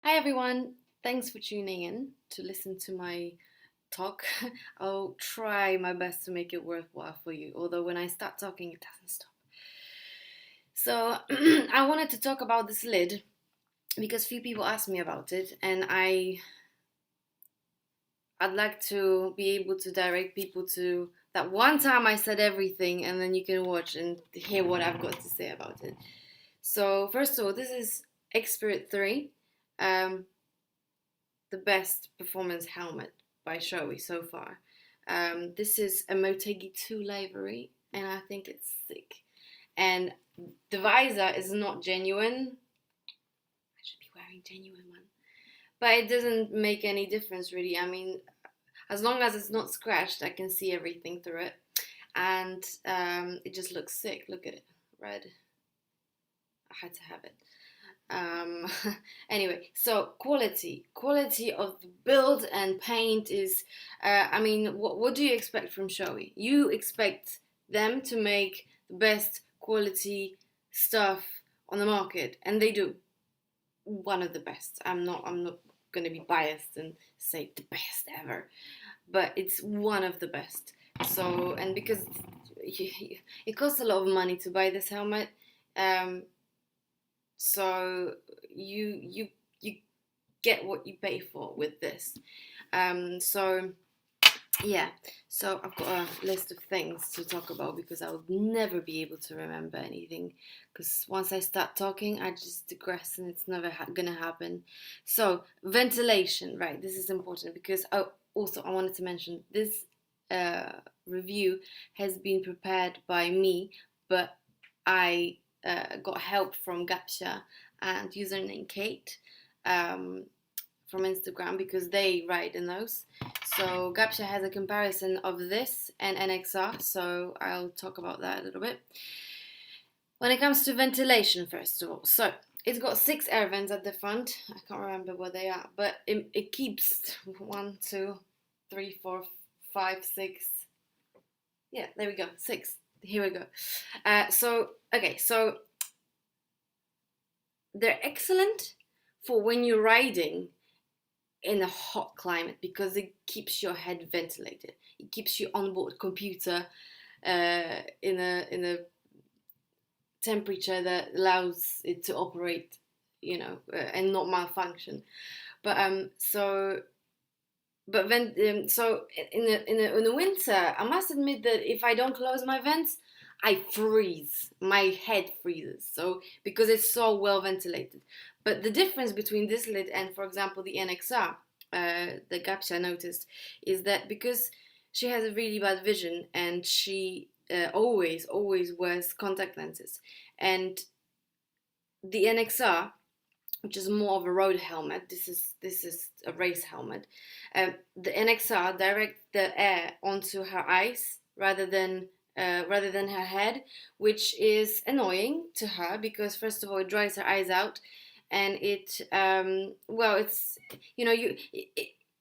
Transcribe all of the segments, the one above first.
Hi everyone, thanks for tuning in to listen to my talk. I'll try my best to make it worthwhile for you, although when I start talking, it doesn't stop. So, I wanted to talk about this lid because few people asked me about it, and I'd like to be able to direct people to that one time I said everything, and then you can watch and hear what I've got to say about it. So, first of all, this is XSpirit3. Um, the best performance helmet by Shoei so far. This is a Motegi 2 livery, and I think it's sick. And the visor is not genuine. I should be wearing genuine one, but it doesn't make any difference really. I mean, as long as it's not scratched, I can see everything through it, and it just looks sick. Look at it, red. I had to have it. Um, anyway, so quality of the build and paint is, I mean, what do you expect from Shoei? You expect them to make the best quality stuff on the market, and they do. One of the best. I'm not going to be biased and say the best ever, but it's one of the best. So, and because it costs a lot of money to buy this helmet, um, so you get what you pay for with this. So yeah, so I've got a list of things to talk about because I would never be able to remember anything. Because once I start talking, I just digress and it's never gonna happen. So ventilation, right? This is important because also I wanted to mention this review has been prepared by me, but I got help from Gapsha and username Kate from Instagram because they write in those. So Gapsha has a comparison of this and NXR, so I'll talk about that a little bit. When it comes to ventilation, first of all, so it's got 6 air vents at the front. I can't remember what they are, but it keeps 1, 2, 3, 4, 5, 6. Yeah, there we go, 6. Here we go. So they're excellent for when you're riding in a hot climate because it keeps your head ventilated. It keeps you on board computer in a temperature that allows it to operate, and not malfunction. But so in the winter, I must admit that if I don't close my vents, I freeze. My head freezes. So because it's so well ventilated. But the difference between this lid and, for example, the NXR, the Gapsha noticed, is that because she has a really bad vision and she always wears contact lenses, and the NXR, which is more of a road helmet. This is a race helmet. The NXR directs the air onto her eyes rather than her head, which is annoying to her because first of all it dries her eyes out, and it's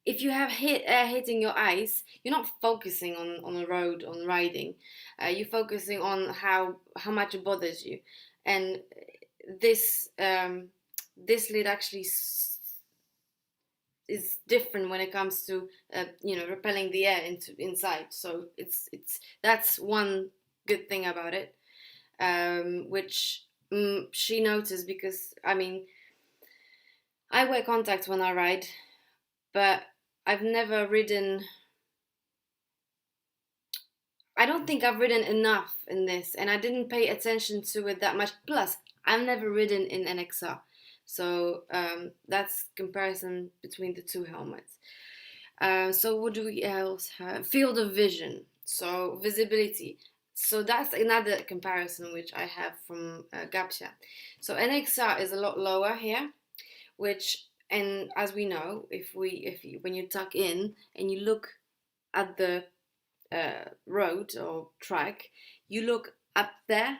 if you have air hitting your eyes, you're not focusing on the road on riding. You're focusing on how much it bothers you, and this this lid actually is different when it comes to repelling the air inside. So it's that's one good thing about it, which she noticed because I mean I wear contacts when I ride, but I've never ridden. I don't think I've ridden enough in this, and I didn't pay attention to it that much. Plus, I've never ridden in NXR, so that's comparison between the two helmets. So what do we else have? Field of vision, so visibility. So that's another comparison which I have from Gapsha. So NXR is a lot lower here, which, and as we know, when you tuck in and you look at the road or track, you look up there.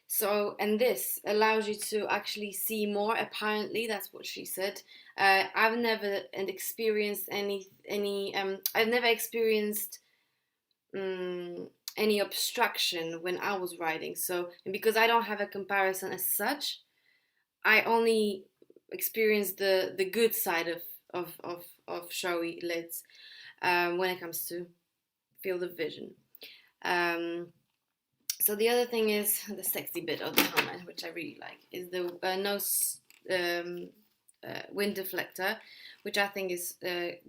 So, and this allows you to actually see more. Apparently, that's what she said. I've never experienced I've never experienced any obstruction when I was riding. So, and because I don't have a comparison as such, I only experience the good side of Shoei lids when it comes to field of vision. So the other thing is the sexy bit of the helmet, which I really like, is the nose wind deflector, which I think is a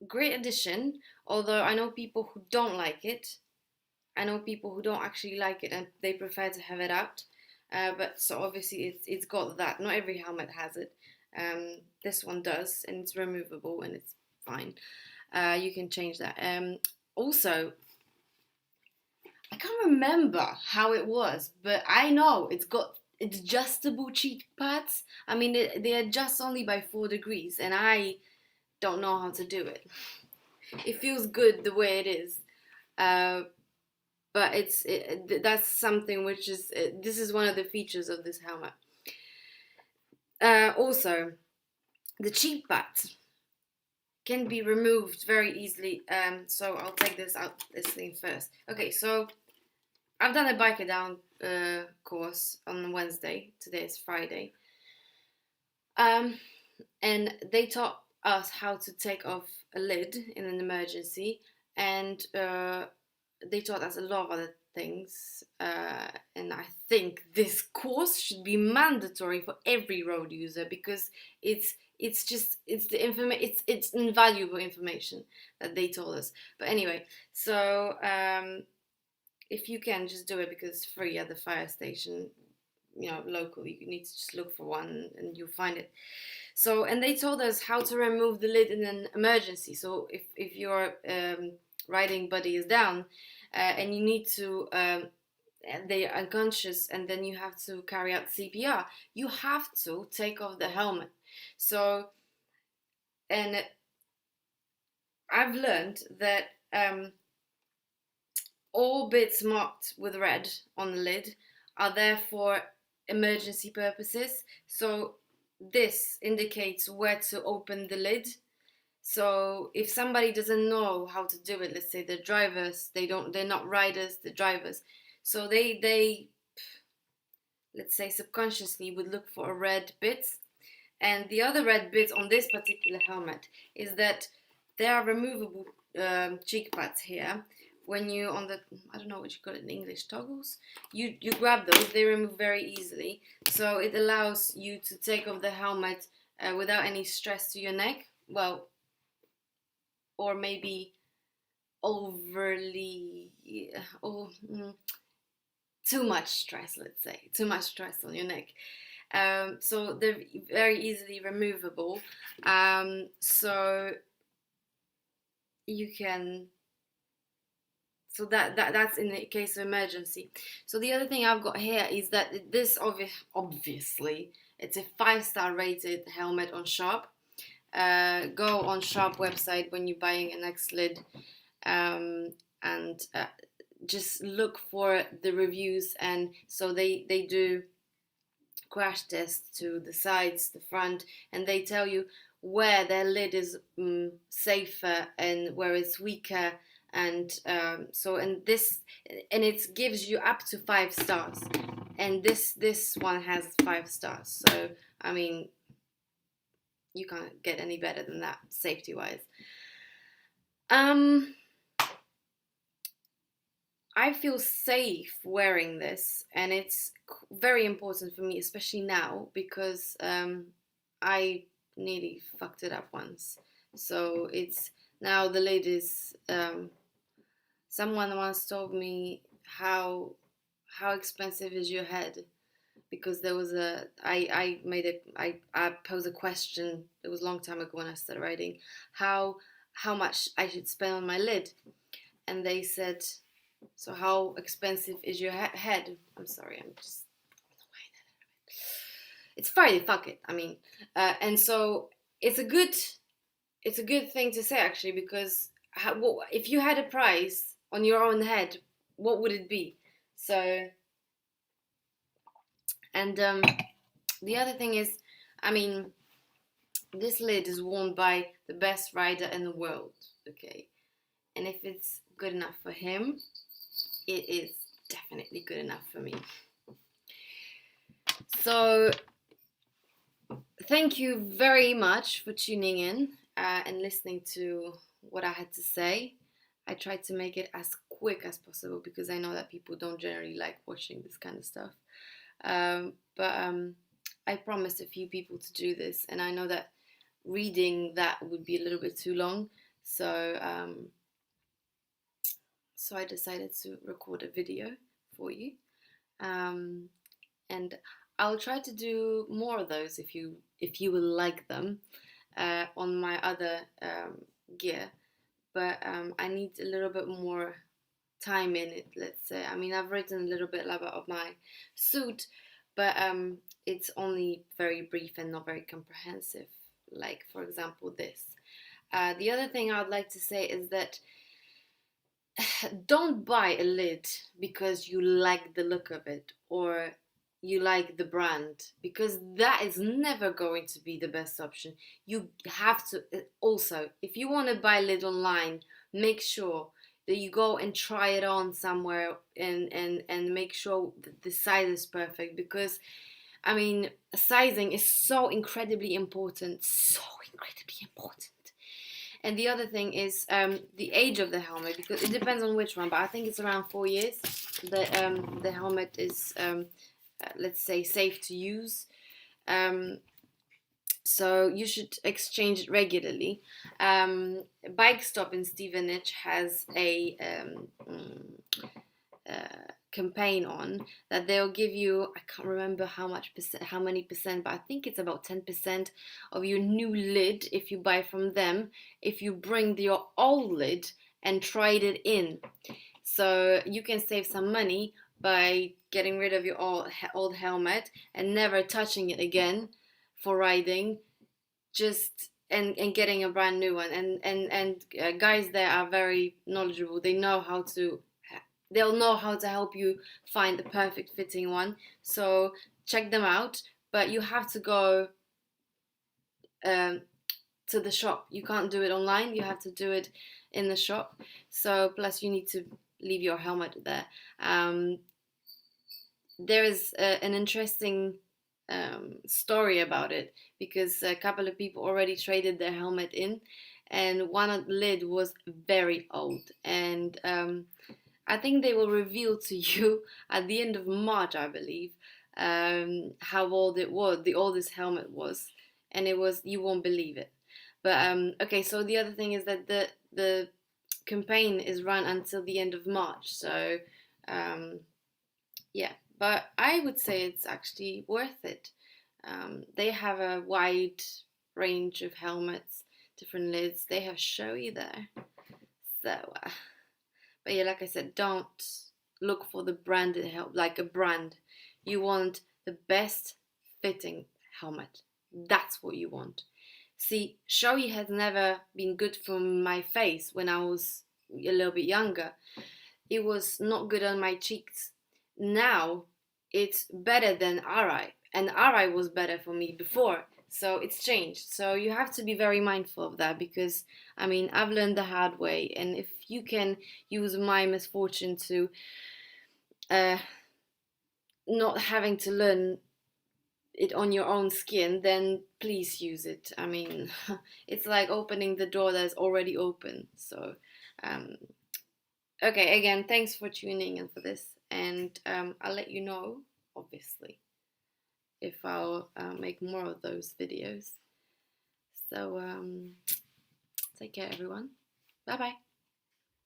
great addition. Although I know people who don't like it. I know people who don't actually like it and they prefer to have it out. But so obviously it's got that. Not every helmet has it. This one does, and it's removable and it's fine. You can change that. Also, I can't remember how it was, but I know it's got adjustable cheek pads. I mean, they adjust only by 4 degrees, and I don't know how to do it. It feels good the way it is. But that's something which is, this is one of the features of this helmet. Also, the cheek pads can be removed very easily. So I'll take this thing first. Okay, so I've done a biker down course on Wednesday. Today is Friday. And they taught us how to take off a lid in an emergency, and they taught us a lot of other things. And I think this course should be mandatory for every road user, because it's invaluable information that they told us. But anyway, so if you can, just do it, because it's free at the fire station, local. You need to just look for one and you'll find it. So, and they told us how to remove the lid in an emergency. So if your riding buddy is down and you need to, they are unconscious, and then you have to carry out CPR, you have to take off the helmet. So, and I've learned that all bits marked with red on the lid are there for emergency purposes. So this indicates where to open the lid. So if somebody doesn't know how to do it, let's say the drivers, they're not riders, the drivers. So they let's say subconsciously would look for a red bit. And the other red bit on this particular helmet is that there are removable cheek pads here. When you on the, I don't know what you call it in English, toggles, you grab those, they remove very easily. So it allows you to take off the helmet without any stress to your neck. Well, or maybe overly, too much stress, let's say. Too much stress on your neck. So they're very easily removable. So you can... So that's in the case of emergency. So the other thing I've got here is that this obviously it's a 5-star rated helmet on Sharp. Go on Sharp website when you're buying an X lid, and just look for the reviews. And so they do crash tests to the sides, the front, and they tell you where their lid is safer and where it's weaker. And and it gives you up to 5 stars, and this one has 5 stars. So I mean, you can't get any better than that safety wise. I feel safe wearing this, and it's very important for me, especially now, because I nearly fucked it up once. So it's now the lid is someone once told me how expensive is your head, because there was I posed a question. It was a long time ago when I started writing, how much I should spend on my lid, and they said, so how expensive is your head? I'm sorry, I'm just, it's Friday, fuck it. I mean, and so it's a good thing to say, actually, because if you had a price on your own head, what would it be? So, and the other thing is, I mean, this lid is worn by the best rider in the world, okay? And if it's good enough for him, it is definitely good enough for me. So thank you very much for tuning in and listening to what I had to say. I tried to make it as quick as possible because I know that people don't generally like watching this kind of stuff. But I promised a few people to do this, and I know that reading that would be a little bit too long. So I decided to record a video for you. Um, and I'll try to do more of those if you will like them on my other gear. But I need a little bit more time in it. Let's say. I mean, I've written a little bit about my suit, but it's only very brief and not very comprehensive. Like for example, this. The other thing I would like to say is that don't buy a lid because you like the look of it or you like the brand, because that is never going to be the best option. You have to also, if you want to buy a lid online, make sure that you go and try it on somewhere and make sure that the size is perfect, because I mean sizing is so incredibly important, so incredibly important. And the other thing is the age of the helmet, because it depends on which one, but I think it's around 4 years. The helmet is, let's say, safe to use. So you should exchange it regularly. Bike Stop in Stevenage has a campaign on that they'll give you, I can't remember how many percent, but I think it's about 10% of your new lid if you buy from them, if you bring your old lid and trade it in. So you can save some money by getting rid of your old helmet and never touching it again for riding, just and getting a brand new one. And guys there are very knowledgeable. They'll know how to help you find the perfect fitting one. So check them out. But you have to go to the shop. You can't do it online. You have to do it in the shop. So plus you need to leave your helmet there. There is an interesting story about it, because a couple of people already traded their helmet in, and one lid was very old, and I think they will reveal to you at the end of March, I believe, how old it was, the oldest helmet was, and it was, you won't believe it. But okay, so the other thing is that the campaign is run until the end of March, so yeah, but I would say it's actually worth it. They have a wide range of helmets, different lids. They have Shoei there, so. But yeah, like I said, don't look for the branded helmet, like a brand. You want the best fitting helmet. That's what you want. See, Shoei has never been good for my face when I was a little bit younger. It was not good on my cheeks. Now it's better than Arai, and Arai was better for me before. So it's changed. So you have to be very mindful of that, because I mean, I've learned the hard way, and if you can use my misfortune to not having to learn it on your own skin, then please use it. I mean, it's like opening the door that's already open. So, okay, again, thanks for tuning in for this, and I'll let you know, obviously, if I'll make more of those videos. So, take care, everyone. Bye bye.